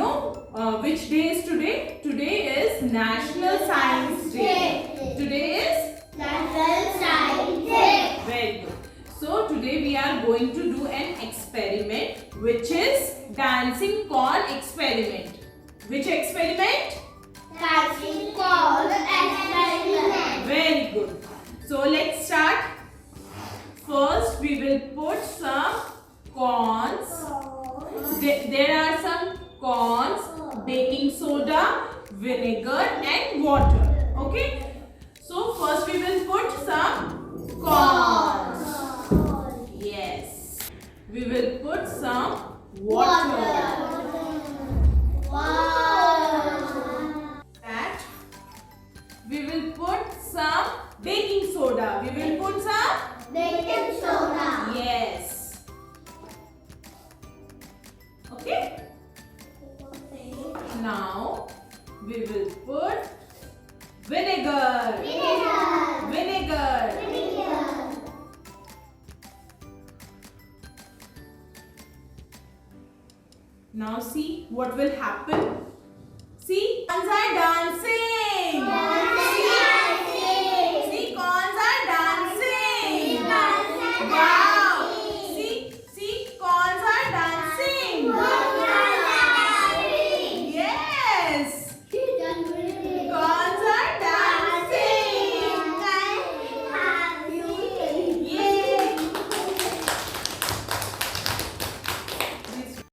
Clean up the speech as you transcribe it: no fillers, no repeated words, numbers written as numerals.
which day is today? Today is National Science Day. Today is National Science Day. very good. So today we are going to do an experiment, which is dancing corn experiment. Which experiment? Dancing corn experiment. Very good. So let's start. First we will put some corns. There are some corns, baking soda, vinegar and water. Okay. So first we will put some corns. Yes. We will put some water. That we will put some baking soda. We will put some Baking soda. yes. Okay. Now we will put vinegar. Vinegar. Now see what will happen. See, corns are dancing.